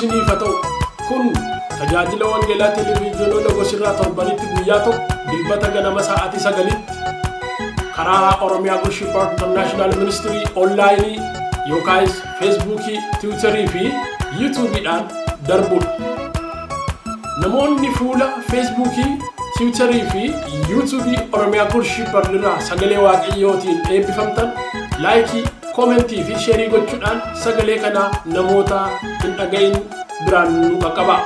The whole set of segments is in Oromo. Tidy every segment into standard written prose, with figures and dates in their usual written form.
isiniif haa ta'u. Kun tajaajila wangeelaa televiiziyoonii Logos irraa torbanitti guyyaa tokko dilbata ganama sa'aatii 9tti karaa Oromiyaa Worship International Ministry onlaayinii yookaan Feesbuukii, Tiwiitarii fi yuutuubiidhaan darbudha. Namoonni fuula Feesbuukii, Tiwiitarii fi yuutuubii Oromiyaa Worship irraa sagalee waaqayyootiin eebbifamtan laayikii, koomentii fi sheerii gochuudhaan sagalee kana namoota hin dhagahin biraan nu qaqqaba.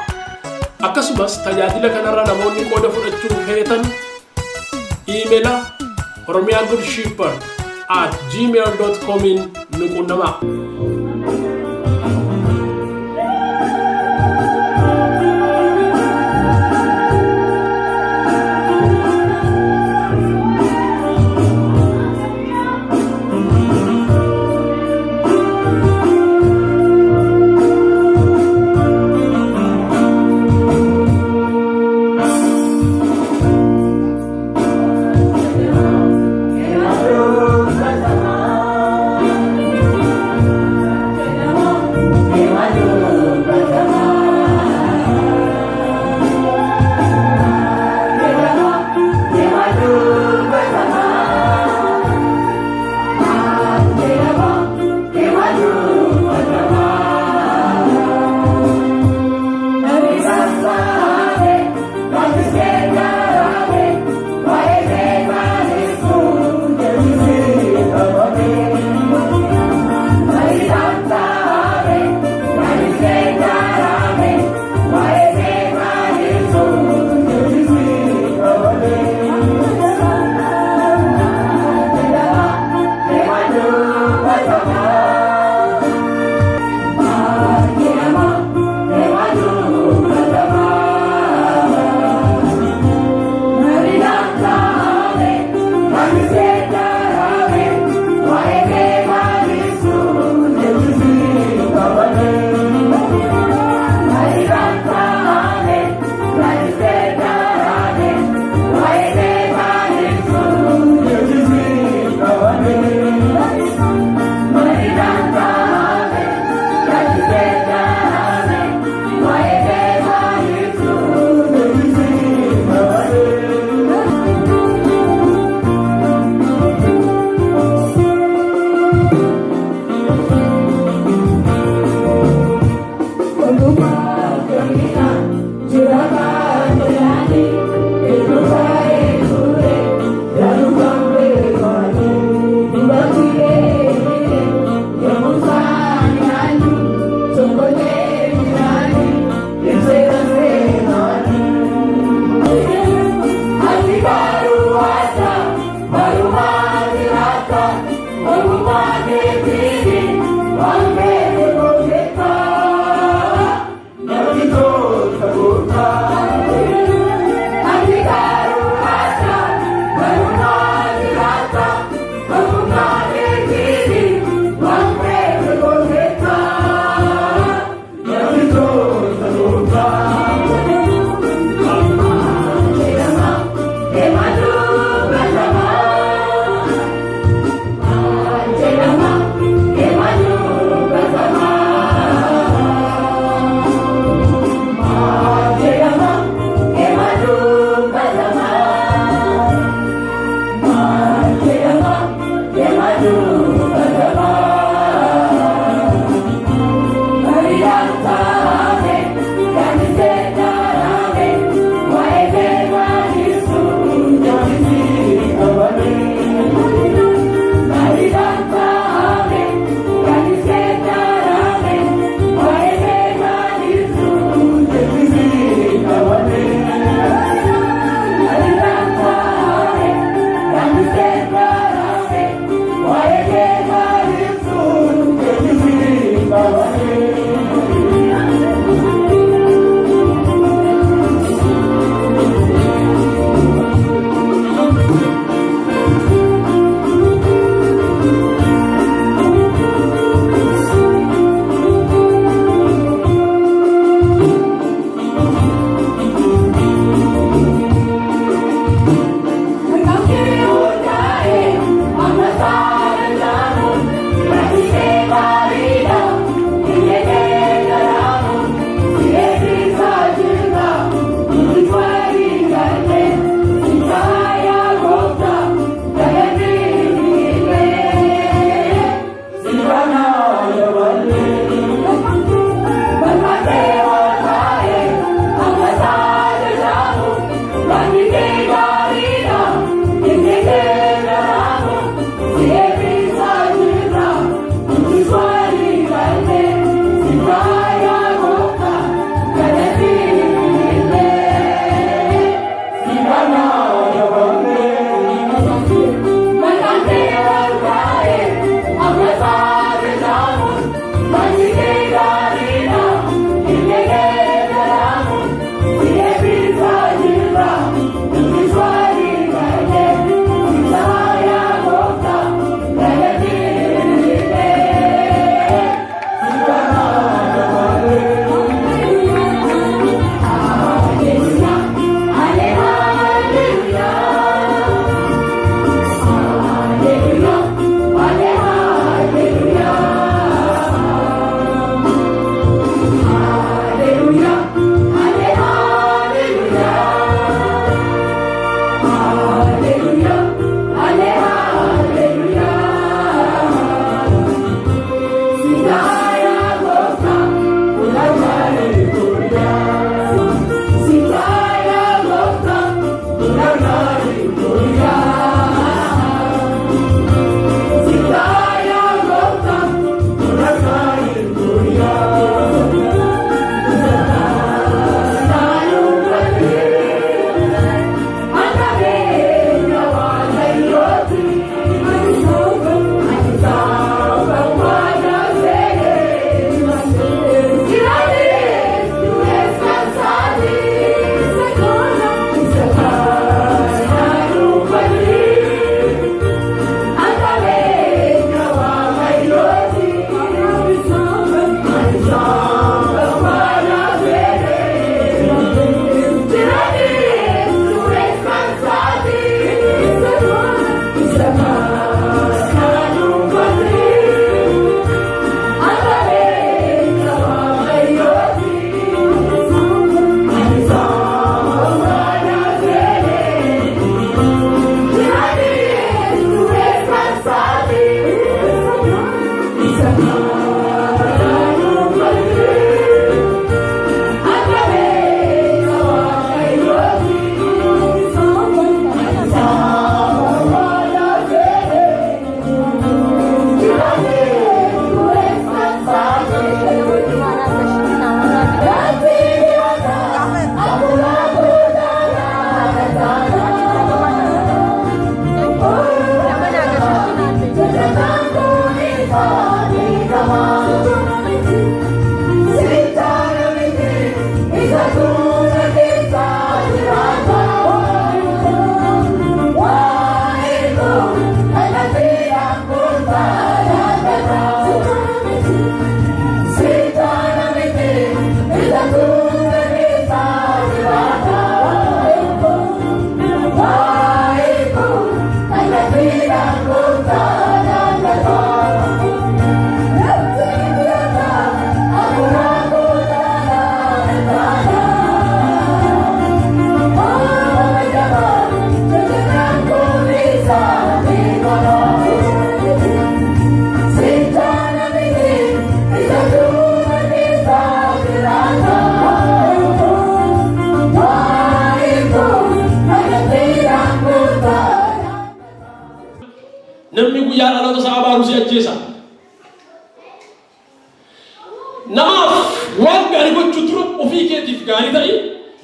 Akkasumas tajaajila kanarra namoonni qooda fudhachuu feetan iimeela oromiyagurshipper@gmail.com nu quunnamaa.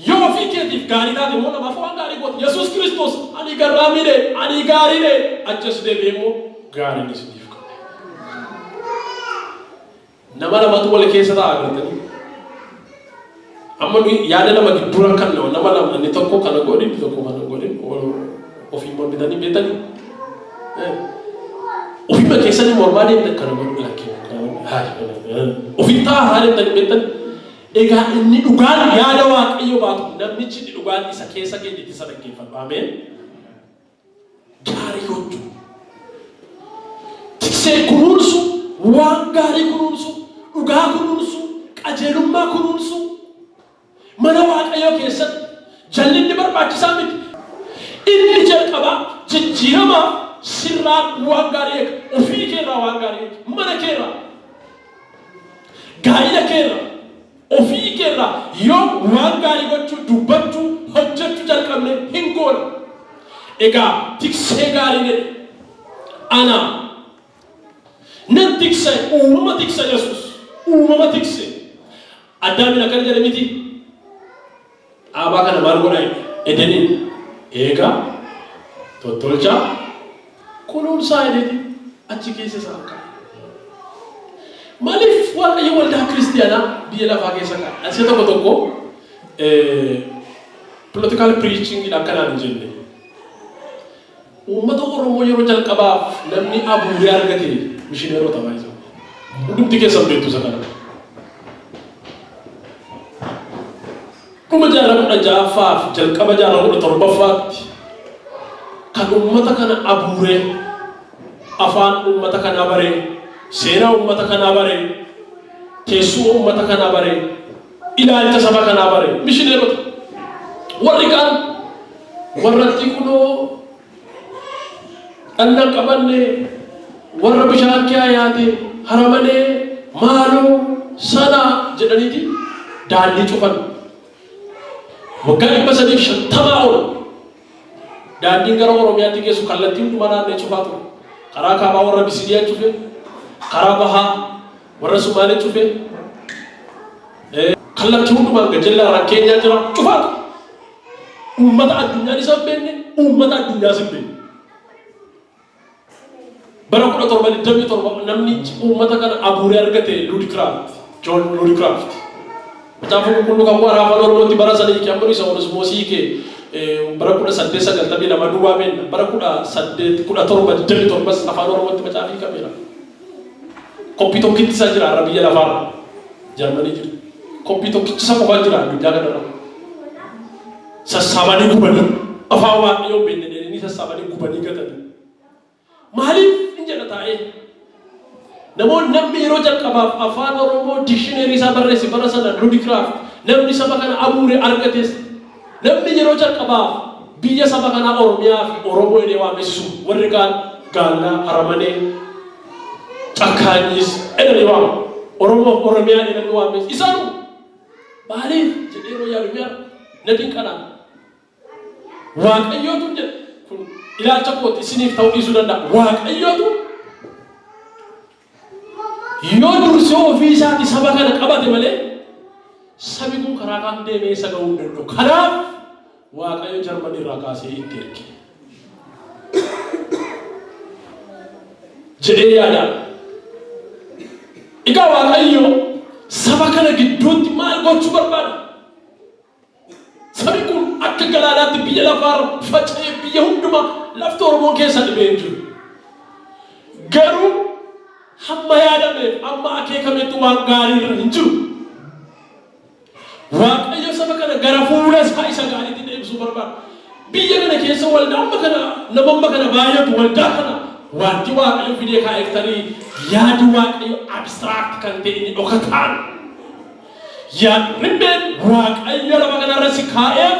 Yoo ofii keetiif gaarii taate immoo namaaf waan gaarii goote. Yesuus Kiristoos ani garraamii ani gaarii achas deebi'ee immoo gaariin isiniif qabe. Nama lamatu wal keessa taa'aa agartanii. Amma yaada nama gidduu kan nama lama inni tokko kana godhe inni tokko kana godhe ofii mormitanii beetanii. Ofii keessanii mormaa deemtan kana godhu lakkee. Ofii taa'aa haa deemtanii beetanii. Egaa inni dhugaan yaada Waaqayyo baatu namichi inni dhugaan isa keessa keenyatti isa dhaggeeffatu. Ameen. Gaarii hojjetu. Tiksee kunuunsu, waan gaarii kunuunsu, dhugaa kunuunsu, qajeelummaa kunuunsu. Mana Waaqayyo keessatti jallinni barbaachisaa miti. Inni jalqaba jijjiirama sirraa waan gaarii eega. Ofii keerraa waan gaarii eega. Mana keerraa. Gaa'ila keerraa. Ofii keerraa yoo waan gaarii gochuu dubbachuu hojjechuu jalqabne hin goone. Egaa tiksee gaarii jedhe ana nan tikse uumama tikse Yesuus uumama tikse Addaamiin akkana jedhe miti. Abaa kana maal godhaa edeniin eegaa tottolchaa kunuunsaa edeni achi keessa isaa akka. Maaliif Waaqayyo waldaa kiristiyaanaa biyya lafaa keessa qaba? Asii tokko political preaching akkanaan hin jenne. Uummata Oromoo yeroo jalqabaaf namni abuuree argate mishineerota baay'isa. Hundumti keessa beektu isa kana. Kuma jaarraa 16 jalqaba jaarraa 17 kan uummata kana abuuree afaan uummata kana baree seenaa uummata kanaa baree teessuma uummata kanaa baree ilaalcha saba kanaa baree mishineerota warri kaan warratti kunoo dhannan qabanne warra bishaan kee yaate haramanee maaloo sana jedhaniiti daandii cufan waggaa 350 ol daandiin gara Oromiyaatti geessu kallattii hundumaa naannee cufaa ture. Karaa kaabaa warra Bisidiyaa cufee karaa bahaa warra Sumaalee cufee kallattii hundumaan gajjallaa Keenyaa jira cufaatu. Uummata addunyaa isa beekne uummata addunyaa isa beekne. Bara 1727 namni uummata kana abuuree argate John Ludcraft. Macaafa qulqulluu kan warra afaan Oromootti bara sadii kiyamanii isa Onesimoosii kee bara 1892 duwwaa beekna bara 1817 afaan Oromootti macaafii qabeera. Koppii tokkitti isa jira har'a biyya lafaarra Jarmanii jira. Koppii tokkitti isa qofaa jira addunyaa kanarra. Sassaabanii gubanii afaan Waaqayyoo beeknanii sassaabanii gubanii gatanii. Maaliif hin jedha taa'ee? Namoonni namni yeroo jalqabaaf afaan Oromoo dictionary isaa barreesse bara sana Ludcraft namni saba kana abuuree argates namni yeroo jalqabaaf biyya saba kana Oromiyaa fi Oromoo jedhee waamessu warri kaan Gaallaa Haramanee Cakkaanyis jedhanii waamu Oromoo fi Oromiyaa jedhanii waamessu isaanu maaliif jedhee yeroo yaadu mi'a nadhiin kanaan Waaqayyootu jedha kun ilaalcha kooti isiniif ta'uu dhiisuu danda'a Waaqayyootu yoo dursee ofii isaati saba kana qabate malee sabi kun karaa kan deemee isa ga'uu danda'u. Kanaaf Waaqayyo Jarmanii irraa kaasee itti erge. Jedhee yaada. Egaa Waaqayyo saba kana gidduutti maal gochuu barbaada? Sabi kun akka galaanaatti biyya lafaarra faca'ee biyya hundumaa lafti Oromoo keessa dhibee jiru. Garuu hamma yaadameef amma akeekametti waan gaarii irra hin jiru. Waaqayyo saba kana gara fuula isaa isa gaariitti deebisuu barbaada. Biyya kana keessa waldaa amma kana nama kana baay'atu waldaa kana wanti Waaqayyo fidee kaa'eef tarii yaadi Waaqayyo abstract kan ta'e inni dhokataan. Yaadrimeen Waaqayyo lafa kanarra si kaa'eef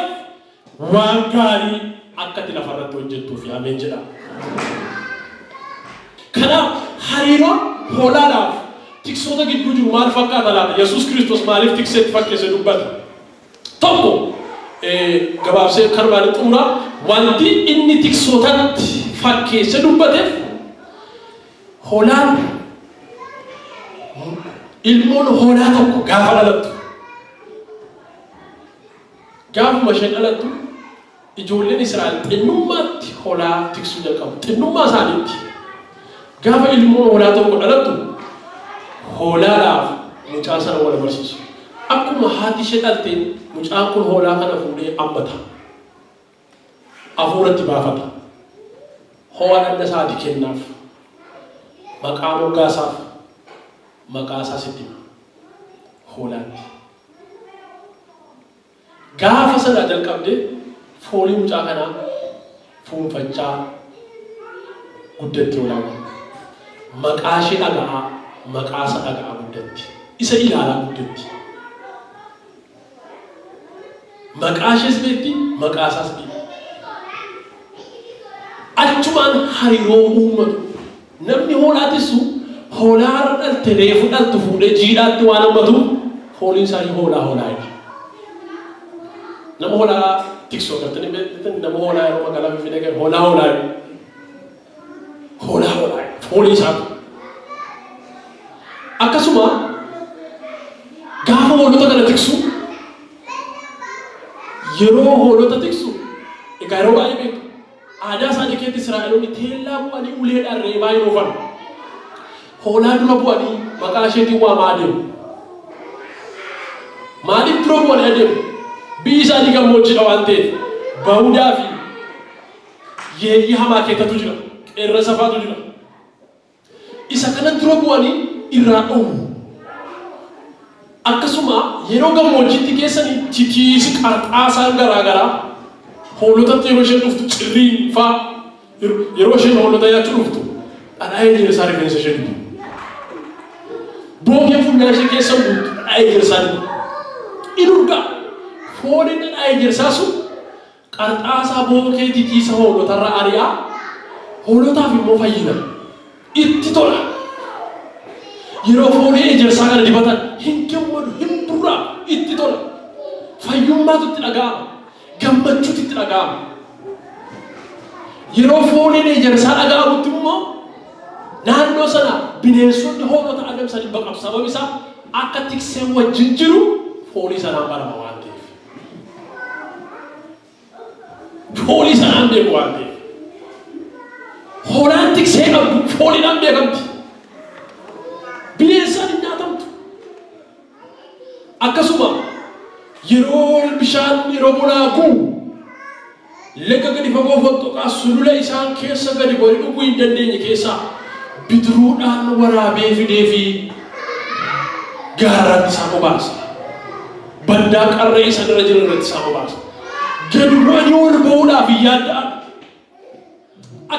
waan gaarii akkati lafarratti hojjettuuf ameen jedha. Kanaaf hariiroon hoolaadhaaf tiksoota gidduu jiru maal fakkaata laata? Yesuus Kiristoos maaliif tikseetti fakkeesse dubbata? Tokko gabaabsee karbaanii xumuraa wanti inni tiksootatti fakkeesse dubbateef hoolaan ilmoon hoolaa tokko gaafa dhalattu قاف مشان ألتو يجولين إسرائيل إنما هلا تكسو جالكم إنما سالتي قاف إلمون هلا تقول ألتو هلا لاف مجاسنا ولا برسيس أكو مهاتي شتالتين مجاكون هلا كنا فولي أمبتا أفورة تبافتا هو أن سادي كناف مقامو قاساف مقاسا ستيم هلا gaafa sana jalqabde foolii mucaa kana fuunfachaa guddatti olaanaa maqaa ishee dhaga'aa maqaa isa dhaga'aa guddatti isa ilaalaa guddatti maqaa ishees beekti maqaa isaas beekti achumaan hariiroo uumatu namni hoolaatissu hoolaa dhalte reefu dhaltu fuudhee jiidhaatti waan hammatuuf fooliin isaanii hoolaa jedha nama hoolaa tiksoo gartanii beektan nama hoolaa yeroo magaalaa Finfinnee ga'e hoolaa foolii isaatu akkasuma gaafa hoolota kana tiksu yeroo hoolota tiksu egaa yeroo baay'ee beektu aadaa isaanii keessatti Israa'eloonni teellaa bu'anii uleedhaan reebaa yeroo fan hoolaa dura bu'anii maqaa isheetiin waamaa adeemu maaliif dura bu'anii adeemu bisa di gammoojjidha waan ta'eef bahuudhaa fi yeeyyii hamaa keessatu jira qeerra safaatu jira isa kana dura bu'anii irraa dhowwu akkasuma yeroo gammoojjiitti keessanii titiisi qarxaasaan garaagaraa hoolotatti yeroo isheen dhuftu cirriin faa yeroo isheen hoolota nyaachuu dhuftu dhadhaa'ee jira isaa rifeensa ishee dhuftu bookee funyaan ishee keessa guutu dhadhaa'ee jira isaa dhuftu inurgaa fooliin dhadhaa'ee jirsaasu qarxaasaa bookee titiisa hoolotarra ari'aa hoolotaaf immoo fayyina itti tola yeroo foolii ejersaa kana dibatan hin gammadu hin burraa itti tola fayyummaatu itti dhaga'ama gammachuutu itti dhaga'ama yeroo fooliin ejersaa dhaga'amutti immoo naannoo sana bineensonni hoolota adamsanii baqatu sabab isaa akka tiksee wajjin jiru foolii sanaan barama waan ta'eef foolii sanaan beeku waan ta'eef hoolaan tiksee qabdu fooliidhaan beekamti bineensaan hin nyaatamtu akkasuma yeroo bishaan yeroo bonaa guu laga gadi fagoo fottoqaa sulula isaan keessa gadi bori dhuguu hin dandeenye keessaa bidiruudhaan waraabee fidee fi gaarratti isaan obaasa baddaa qarree isa irra jiran irratti isaan obaasa gadi bu'anii ol ba'uudhaaf hin yaadda'an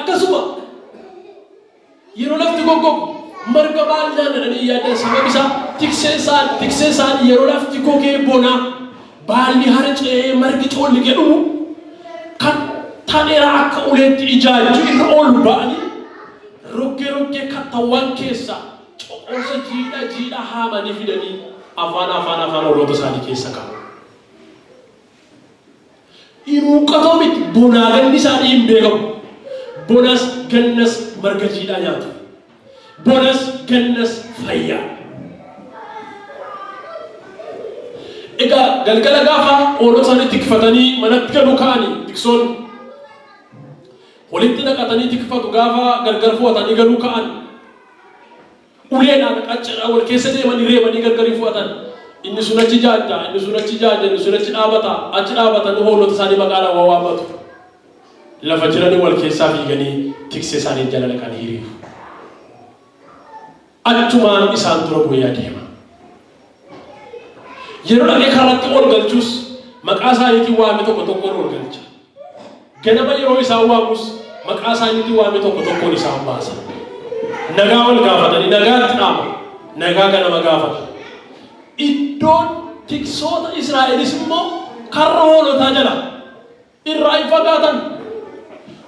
akkasuma yeroo lafti goggogu marga baaldaan jedhanii yaaddan sabab isaa tiksee isaan yeroo lafti gogee bonaa baalli harcee margi coolli jedhumu kan taneeraa akka uleetti ijaajju irra ol ba'anii roggee kattawwan keessa coqorsa jiidha haamanii fidanii afaan hoolota isaanii keessa qabu. Iruuqatoo miti bonaa ganni isaanii hin beekamu. Bonas gannas marga jiidhaa nyaatu. Bonas gannas fayyaa. Egaa galgala gaafa hoolota isaanii tikfatanii manatti galu ka'anii tiksoon walitti naqatanii tikfatu gaafa gargar fu'atanii galuu ka'an uleedhaan qaccadhaa wal keessa deemanii reebanii gargarii fu'atan inni sun achi jaajja inni sun achi dhaabata achi dhaabatanii hoolota isaanii maqaadhaan waamatu lafa jiranii wal keessaa fiiganii tiksee isaanii jala dhaqanii hiriiru achumaan isaan dura bu'ee adeema yeroo dhaqee karratti ol galchus maqaa isaaniitiin waame tokko tokkoon ol galcha ganama yeroo isaan waamus maqaa isaaniitiin waame tokko tokkoon isaan baasa nagaa wal gaafatanii nagaatti dhaama nagaa ganama gaafata iddoon tiksoota Israa'elis immoo karra hoolotaa jala irraa hin fagaatan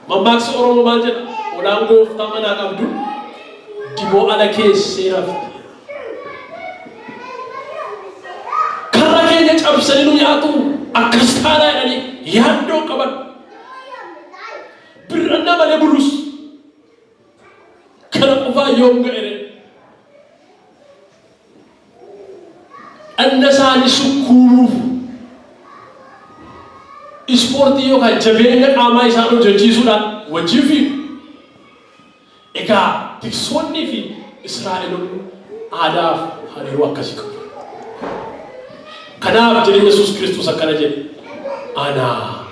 mammaaksi Oromoo maal jedha olaan gooftaa manaa qabdu diboo ala keessee rafte karra keenya cabsanii nu nyaatu akkas taanaa jedhanii yaaddoo qaban birranna malee bulus kana qofaa yoom ga'ere anna isaanii sukkuumuuf ispoortii yookaan jabeenya qaamaa isaan hojjechiisuudhaan wajjin fi egaa tiksoonnii fi Israa'eloonni aadaaf hariiroo akkasii qabu. Kanaaf jedhee Yesuus Kiristoos akkana jedhe anaa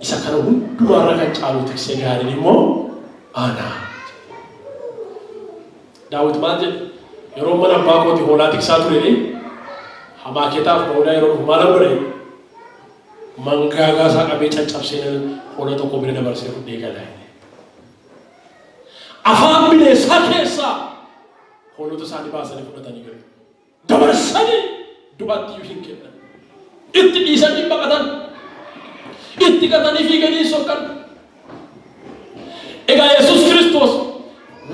isa kana hundumaarra kan caalu tiksee gaariin immoo anaa. Daawit maal jedhe yeroo mana abbaa kooti hoolaa tiksaa ture hamaakeetaaf hoolaa yeroo maal godhe mangaagaa isaa qabee caccabsee hoolaa tokko bira dabarsee fudhee galaa. Afaan bineensaa keessaa hoolota isaanii baasanii fudhatanii galu. Dabarsanii du'aatti hin kennan. Itti dhiisanii baqatan. Itti gatanii fiiganii sokkan. Egaa Yesuus Kiristoos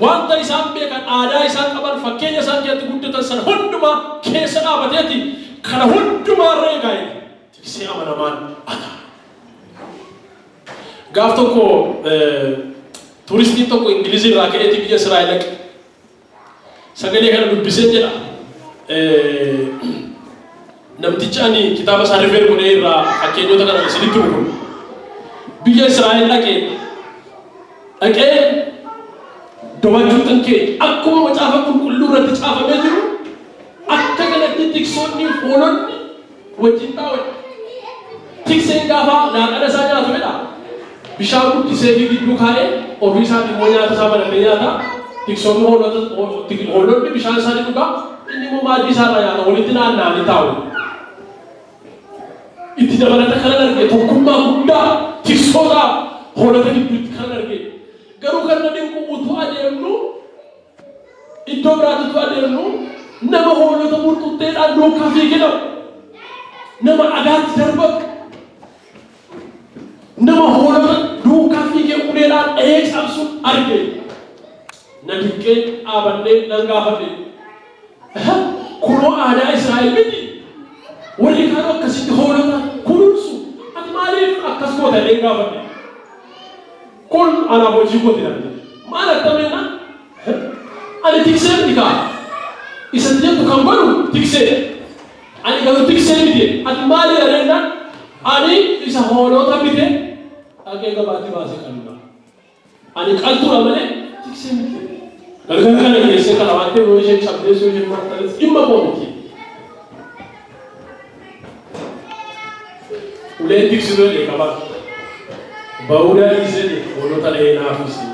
wanta isaan beekan aadaa isaan qaban fakkeenya isaan keessatti guddatan sana hundumaa keessa dhaabateeti kana hundumaarra egaa tiksee amanamaan ana. Gaaf tokko turistiin tokko Ingilizii irraa ka'eeti biyya Israa'el dhaqe. Sagalee kana dubbisee jedha. Namtichi ani kitaaba isaa rifeer godhee irraa fakkeenyota kana isinitti himu biyya Israa'el dhaqee dawajuutan kee akkuma macaafa qulqulluu irratti caafamee jiru akka kanatti tiksoonni hoolonni wajjin taa'u. Tikseen gaafa laaqana isaa nyaatu jedha. Bishaan guddisee fi gidduu kaa'ee ofii isaatii immoo nyaata isaa banatee nyaata. Tiksoonni hoolonni bishaan isaanii dhugaa inni immoo maaddii isaarraa nyaata walitti naanna'anii taa'u. Itti dabalata kanan arge tokkummaa guddaa tiksoota hoolota gidduutti kanan arge. Garuu kan namni utuu adeemnu iddoo biraatti utuu adeemnu nama hoolota murtuutteedhaan duukaa fiiginamu. Nama agaatti darbatu. Nama hoolota duukaa fiigee uleedhaan dhahee cabsu arge. Namikkee dhaabannee nan gaafadhe. Kunoo aadaa Israa'el miti. Warri kaan akkasitti hoolota kunuunsu. Ati maaliif akkas goota jedhee gaafadhe. Kun anaaf hojii gooti dhabde. Maal akkameenna? Ani tiksee miti kaa. Isa jettu kan godhu tiksee. Ani garuu tiksee miti. Ati maali dhareennaan? Ani isa hoolota miti. Dhaqee gabaatti baasee qaludha. Ani qaltuudha malee tiksee miti. Galgala kana keessee kana waan ta'eef yoo isheen cabdee yoo isheen martalees dhimma koo miti. Uleen tiksuu dha qabatu. Bauda isee hoolota dhahee naafisi.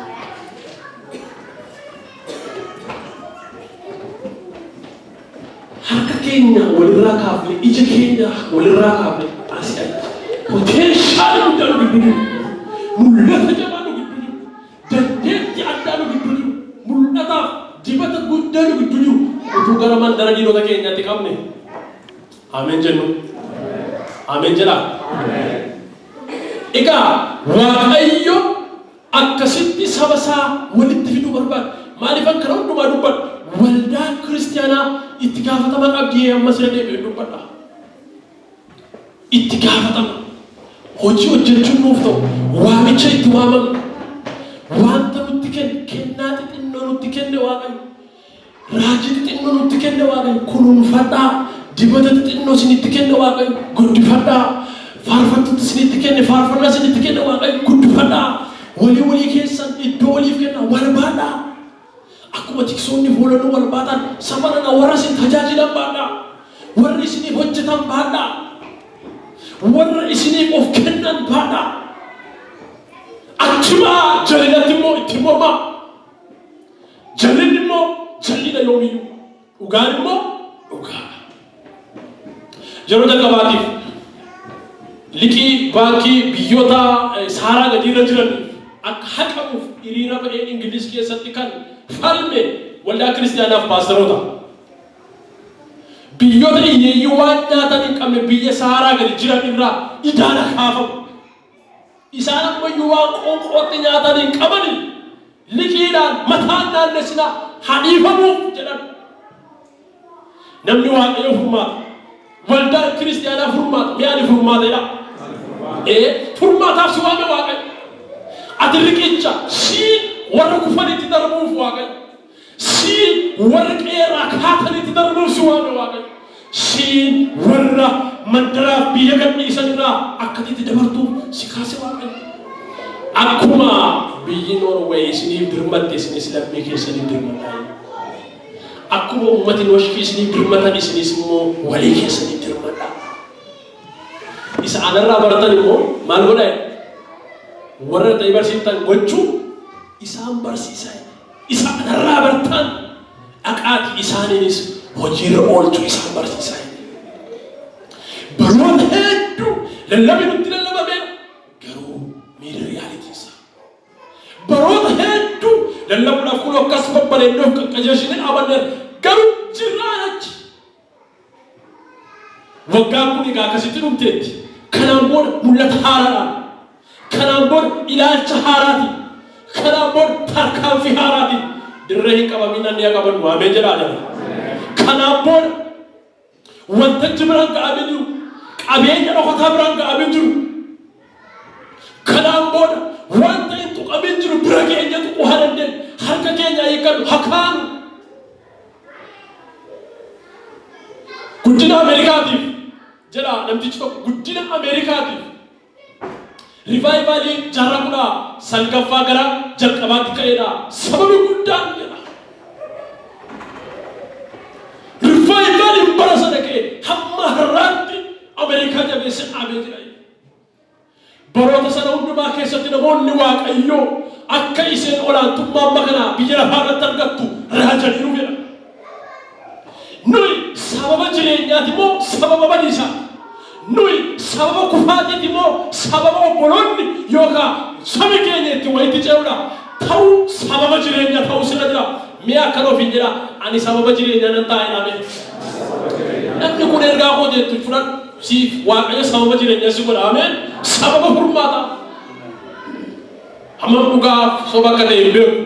Harka keenya walirraa kaafne, ija keenya walirraa kaafne asii achi. Potenshaali guddaa nu gidduu jiru. Mul'ata jabaa nu gidduu jiru. Dandeettii addaa nu gidduu jiru. Mul'ataaf dibata guddaa nu gidduu jiru. Utuu gara mandara diinota keenyaatti qabne. Ameen jennu. Ameen jedhaa. Egaa Waaqayyo akkasitti saba isaa walitti fiduu barbaada. Maaliif akkana hundumaa dubbadha? Waldaan kiristaanaa itti gaafatama qabdi ammas deebi'ee dubbadha. Itti gaafatama. Hojii hojjechuun nuuf ta'u waamicha itti waamamu. Wanta nutti kenne kennaa xixinnoo nutti kenne Waaqayyo. Raajii xixinnoo nutti kenne Waaqayyo. Kunuunfadhaa. Dibata xixinnoo isinitti kenne Waaqayyo. Guddifadhaa. Faarfattoota isinitti kenne faarfannaa isinitti kenne Waaqayyo. Guddifadhaa. Walii keessan iddoo waliif kenna wal baadhaa. Akkuma tiksoonni hoolonni wal baatan samarana warra isin tajaajilan baadhaa. Warri isiniif hojjetan baadhaa. Warra isiniif of kennan baadhaa. Achimaa jallinatti immoo itti mormaa. Jallinni immoo jallina yoomiyyuu. Dhugaan immoo dhugaa. Yeroo jalqabaatiif liqii baankii biyyoota Saaraa gadiirra jiran akka haqamuuf hiriira ba'ee Ingiliz keessatti kan falme waldaa kiristaanaaf paasteroota. Biyyoota hiyyeeyyii waan nyaatan hin qabne biyya Saaraa gadi jiran irraa idaana kaafamu. Isaan ammayyuu waan qoonqootti nyaatan hin qabani liqiidhaan mataan naannessinaa hadhiifamuuf jedhan. Namni Waaqayyo furmaata. Waldaan kiristaanaa furmaata. Mi'aani furmaateedha. Furmaataaf si waame Waaqayyo. Ati riqicha siin warra kufanitti darbuuf Waaqayyo. Siin warra qeerraa kaatanitti darbuuf si waame Waaqayyo. Siin warra mandaraaf biyya gadhiisanirraa akkatitti dabartuu si kaase Waaqayyo. Akkuma biyyi Norway isiniif dirmatte isinis lammii keessaniif dirmataa. Akkuma ummati Nooshkii isiniif dirmatan isinis immoo walii keessaniif dirmataa. Isa anarraa baratan immoo maal godhaa? Warra ta'e barsiiftan gochuu isaan barsiisaa. Isa anarraa baratan dhaqaati isaaniinis hojiirra oolchuu isaan barsiisaa. Baroota hedduu lallabni nutti lallabameera garuu miira riyaaliitiisa. Baroota hedduu lallabuudhaaf kun akkas babbareedoof qaqqajeeshinee dhaabanneera garuu jirraan achi. Waggaan kun egaa akkasitti dhumteetti. Kanaan booda mul'ata haaraadhaan, kanaan booda ilaalcha haaraati, kanaan booda tarkaanfii haaraati. Dirree hin qabamin anni haa qabannu waamee jedhaa jira. Kanaan booda wantatti biraan ga'amee jiru, qabeenya dhokataa biraan ga'amee jiru. Kanaan booda wanta hin tuqamee jiru bira keenya tuquu haa dandeenyu, harka keenya eeggannu haa kaanu. Guddina Ameerikaatiif jedha namtichi tokko guddina Ameerikaatiif rivaayivalii jaarraa kudhaa salgaffaa gara jalqabaatti ka'eedha. Sababi guddaan jedha. Rivaayivaliin bara sana ka'e hamma har'aatti Ameerikaa jabeesse dhaabee jira. Baroota sana hundumaa keessatti namoonni Waaqayyoo akka isheen olaantummaa amma kana biyya lafaa irratti argattu raajaniiru jedha. Nuyi sababa jireenyaati moo sababa badiisaa? Nuyi sababa kufaatiiti moo sababa obboloonni yookaan sabi keenya itti wayitti ce'uudha? Ta'uu sababa jireenyaa ta'uu sirra jira. Mi'a akkan ofiin jedha ani sababa jireenyaa nan taa'e dhaabee. Namni kun ergaa koo jettu fudhadhu siif Waaqayyo sababa jireenyaa si godha. Ameen. Sababa furmaata. Hammam dhugaaf soba akka ta'e hin beeku.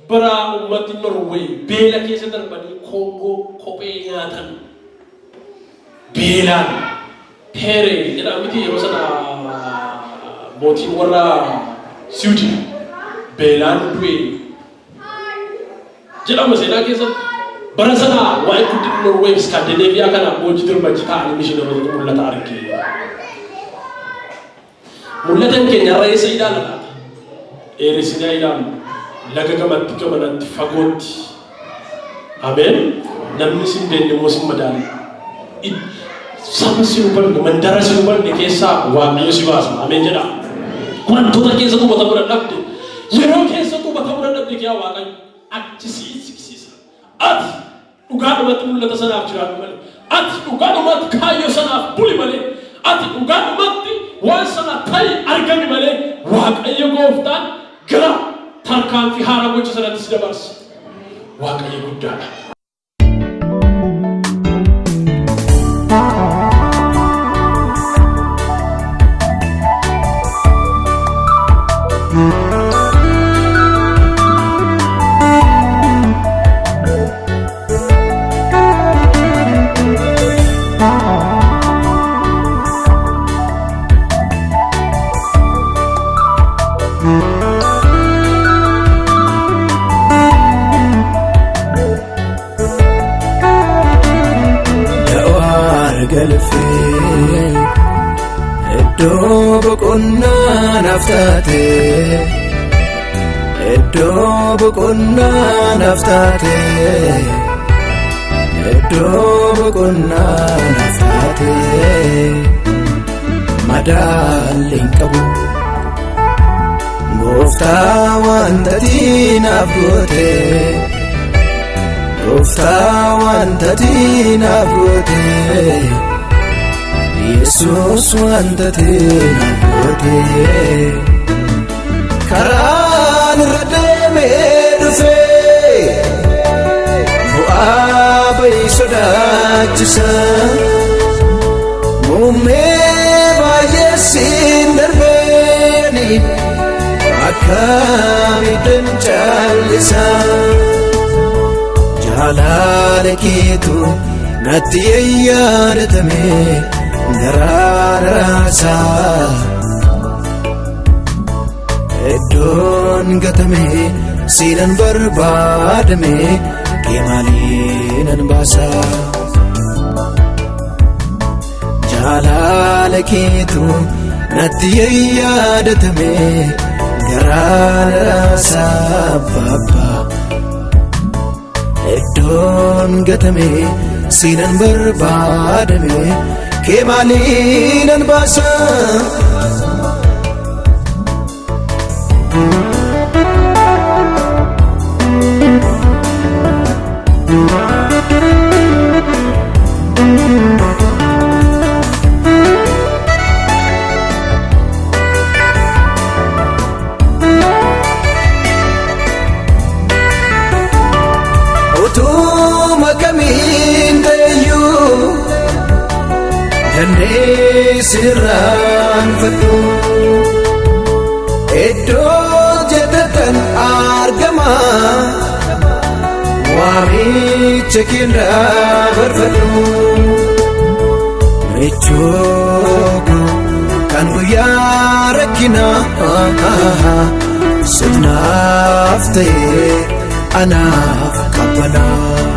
Bara ummati Norway beela keessa darbanii Koongoo kophee nyaatan. Beelaan Tere jedha miti yeroo sana mootiin warra Siwiidin beelaan du'e jedhama seenaa keessatti. Bara sana waa'ee guddina Norway Skandinaaviyaa kana boojii dirmachi ta'anii mishin namatti mul'ata argee. Mul'atan keenya reessa ilaalaa. Dheeressinaa ilaalu. Laga gamatti gamanatti fagootti. Ameen. Namni sin deenne moo sin madaale. Saba si hubanne mandara si hubanne keessaa Waaqayyo si baasa. Ameen jedha. Wantoota keessa tubatamuu dadhabde. Yeroo keessa tubatamuu dadhabde kee Waaqayyo achi si siqsiisa. Ati dhugaadhumatti mul'ata sanaaf jiraatu malee. Ati dhugaadhumatti kaayyoo sanaaf buli malee. Ati dhugaadhumatti waan sana ta'i argami malee Waaqayyo gooftaan gara tarkaanfii haara gocha sanatti si dabarsa. Waaqayyo guddaadha. Eddoo boqonnaa naftaate, eddoo boqonnaa naftaate, eddoo boqonnaa naftaate. Madaalliin qabu gooftaa wanta diinaaf goote, gooftaa wanta diinaaf goote. Yesus wanta diinaaf goote. Karaan irra deemee dhufee bu'aa bayii sodaachisa. Muummee baay'ee siin darbeeni akkamiin caalisa. Jaalala keetu natti yaadatamee garaaraasa. Eddoon gatamee siinan barbaadame kee maaliinan baasa. jaalala keetu natti yaadatame garaa saababa iddoon gatame siinan barbaadame kee maaliinan baasa sirraan fadhu iddoo jedhatan argama waamicha keerraa barbaadu michooko kan guyyaa rakkinaa sirnaaf ta'e anaaf qabbanaa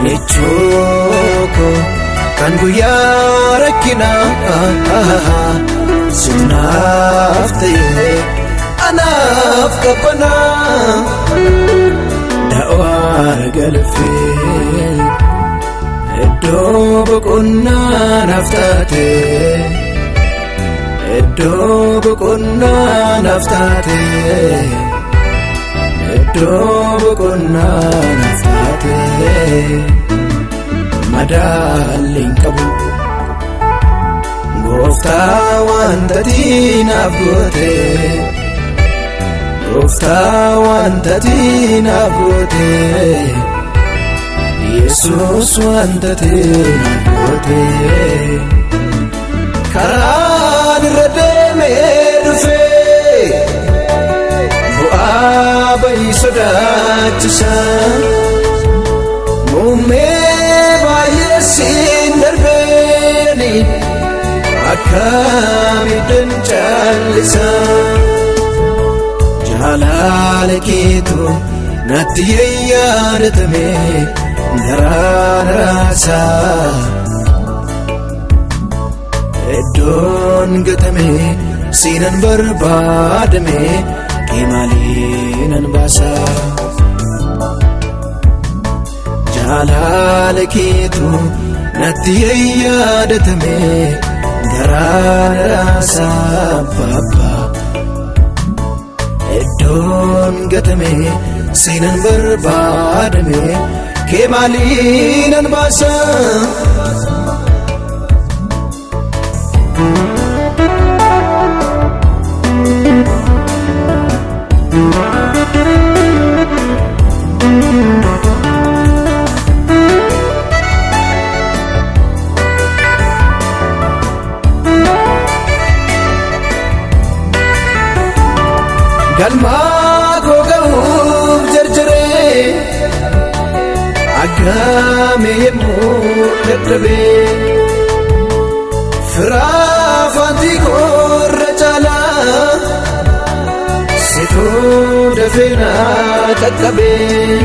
michooko kan guyyaa rakkinaa sirnaaf ta'e anaaf qabbanaa da'oo galfee iddoo boqonnaa naaf taate iddoo boqonnaa naaf taate iddoo boqonnaa naaf taate madaalin qabu gooftaa wanta naaf goote gooftaa wanta naaf goote Yesuus wanta naaf goote karaan irra deemee dhufee bu'aa bayii sodaachisa muummee baay'ee siin darbeeni akkamiin caalisa jaalala keetu natti yaadatame garaa iddoon gatame siinan barbaadame kee maaliinan baasa jaalala keetu natti yaadatame garaa saababa iddoon gatame siinan barbaadame kee maaliinan baasa galmaa koo ga'uuf jarjaree aggaame yemmuu dadhabee firaafantii koorra caalaa situu dafee naa qaqqabee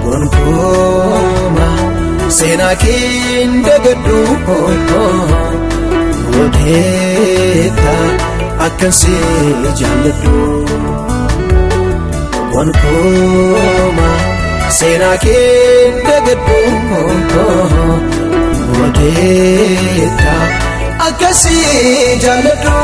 gonkuuma seenaa keen dagadhu gooteetta akkan si jaalladhu gonkuuma seenaa keen dagadhu gooteetta akkan si jaalladhu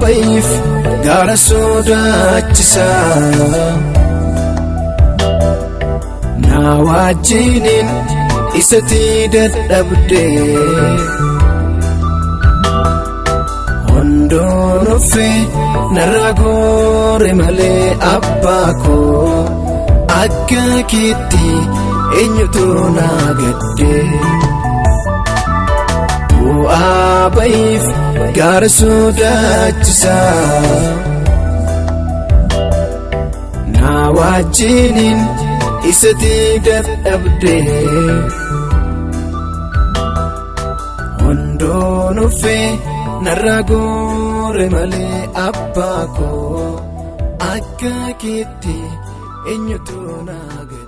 bayiif gaara sodaachisa naa wajjiniin isatti dadhabde hondoon uffee narraa goore malee abbaa koo akka keetti eenyutu naa gadde bu'aa bayiif gaara sodaachisa na wajjiniin isatti dadhabdee hundoon uffee narraa goore malee abbaa koo akka keetti eenyutu naa ga'e.